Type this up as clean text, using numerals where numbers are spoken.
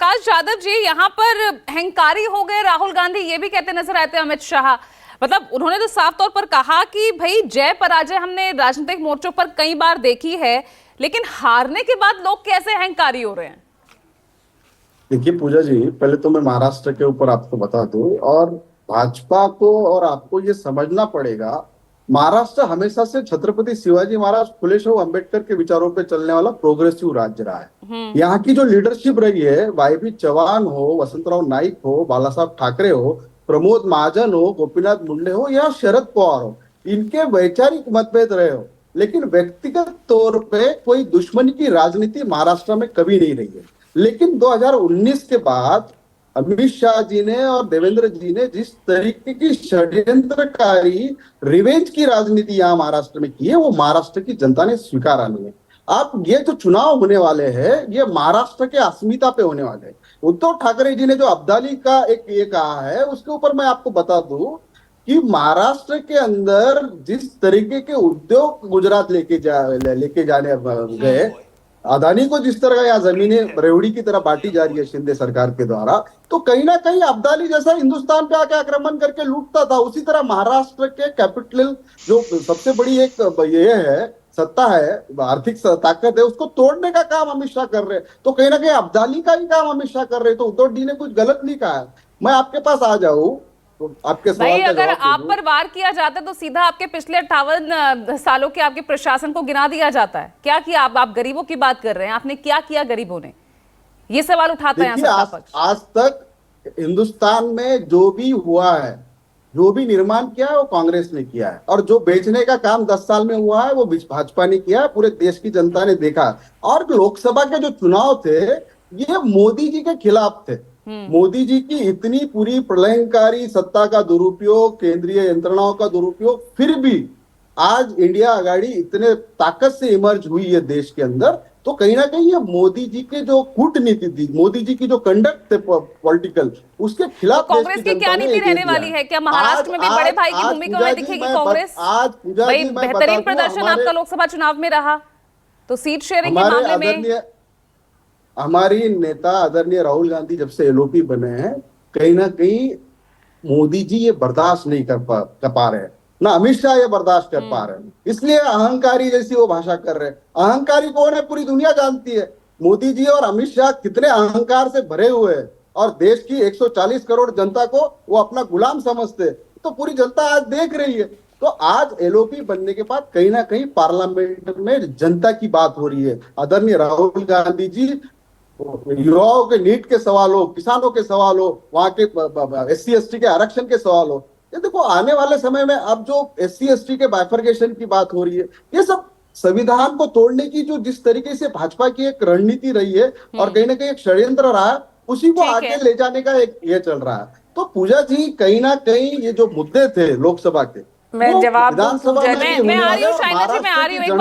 प्रकाश यादव जी, यहाँ पर अहंकारी हो गए राहुल गांधी, ये भी कहते नजर आते हैं अमित शाह। मतलब उन्होंने तो साफ तौर पर कहा कि भाई जय पराजय हमने राजनीतिक मोर्चों पर कई बार देखी है, लेकिन हारने के बाद लोग कैसे अहंकारी हो रहे हैं? देखिए पूजा जी, पहले तो मैं महाराष्ट्र के ऊपर आपको बता दूं, और भाजपा को और आपको ये समझना पड़ेगा, महाराष्ट्र हमेशा से छत्रपति शिवाजी महाराज फुले शाहू अम्बेडकर के विचारों पे चलने वाला प्रोग्रेसिव राज्य रहा है। यहाँ की जो लीडरशिप रही है, वाई चौहान हो, वसंतराव नाईक हो, बाला साहब ठाकरे हो, प्रमोद महाजन हो, गोपीनाथ मुंडे हो या शरद पवार हो, इनके वैचारिक मतभेद रहे हो, लेकिन व्यक्तिगत तौर पे कोई दुश्मनी की राजनीति महाराष्ट्र में कभी नहीं रही है। लेकिन 2019 के बाद अमित शाह जी ने और देवेंद्र जी ने जिस तरीके की षड्यंत्रकारी रिवेंज की राजनीति यहाँ महाराष्ट्र में की है, वो महाराष्ट्र की जनता ने स्वीकारा नहीं है। आप ये जो चुनाव होने वाले हैं, ये महाराष्ट्र के अस्मिता पे होने वाले हैं। उद्धव ठाकरे जी ने जो अब्दाली का एक ये कहा है, उसके ऊपर मैं आपको बता दूं कि महाराष्ट्र के अंदर जिस तरीके के उद्योग गुजरात लेके जाने गए, अदानी को जिस तरह यहाँ जमीनें रेवड़ी की तरह बांटी जा रही है शिंदे सरकार के द्वारा, तो कहीं ना कहीं अब्दाली जैसा हिंदुस्तान पे आके आक्रमण करके लूटता था, उसी तरह महाराष्ट्र के कैपिटल जो सबसे बड़ी एक ये है सत्ता है, आर्थिक ताकत है, उसको तोड़ने का काम अमित शाह कर रहे हैं। तो कहीं ना कहीं अब्दाली का ही काम अमित शाह कर रहे हैं। तो उद्धव जी ने कुछ गलत नहीं कहा है। मैं आपके पास आ जाऊं तो आपके भाई, सवाल का अगर जवाब आप पर वार किया जाता है तो सीधा आपके पिछले 58 सालों के आपके प्रशासन को गिना दिया जाता है। क्या किया? आप गरीबों की बात कर रहे हैं, आपने क्या किया गरीबों ने? ये सवाल उठाता है आज तक हिंदुस्तान में जो भी हुआ है, जो भी निर्माण किया है, वो कांग्रेस ने किया है, और जो बेचने का काम 10 साल में हुआ है वो भाजपा ने किया है। पूरे देश की जनता ने देखा। और लोकसभा के जो चुनाव थे, ये मोदी जी के खिलाफ थे। मोदी जी की इतनी पूरी प्रलयंकारी सत्ता का दुरुपयोग, केंद्रीय यंत्रणाओं का दुरुपयोग, फिर भी आज इंडिया आघाड़ी इतने ताकत से इमर्ज हुई है देश के अंदर। तो कहीं ना कहीं ये मोदी जी के जो कूटनीति थी, मोदी जी की जो कंडक्ट थे पॉलिटिकल, उसके खिलाफ तो कांग्रेस की क्या नीति रहने वाली है? क्या महाराष्ट्र में भी बड़े भाई की भूमिका में दिखेगी कांग्रेस? भाई, बेहतरीन प्रदर्शन आपका लोकसभा चुनाव में रहा, तो सीट शेयरिंग के मामले में हमारी नेता आदरणीय राहुल गांधी जब से एलओपी बने हैं, कहीं ना कहीं मोदी जी ये बर्दाश्त नहीं कर पा रहे हैं, ना अमित शाह ये बर्दाश्त कर पा रहे हैं, इसलिए अहंकारी जैसी वो भाषा कर रहे हैं। अहंकारी कौन है पूरी दुनिया जानती है। मोदी जी और अमित शाह कितने अहंकार से भरे हुए हैं, और देश की 140 करोड़ जनता को वो अपना गुलाम समझते, तो पूरी जनता आज देख रही है। तो आज एलओपी बनने के बाद कहीं ना कहीं पार्लियामेंट में जनता की बात हो रही है। आदरणीय राहुल गांधी जी युवाओं के नीट के सवाल हो, किसानों के सवाल हो, वहां के SC ST के आरक्षण के सवाल हो, ये देखो आने वाले समय में अब जो SC ST के बाइफर्केशन की बात हो रही है, ये सब संविधान को तोड़ने की जो जिस तरीके से भाजपा की एक रणनीति रही है, और कहीं ना कहीं एक षड्यंत्र रहा है, उसी को आगे ले जाने का एक ये चल रहा है। तो पूजा जी, कहीं ना कहीं ये जो मुद्दे थे लोकसभा के, मैं जवाब विधानसभा मैं आ रही हूँ, शाइना जी, मैं आ रही हूँ। एक बार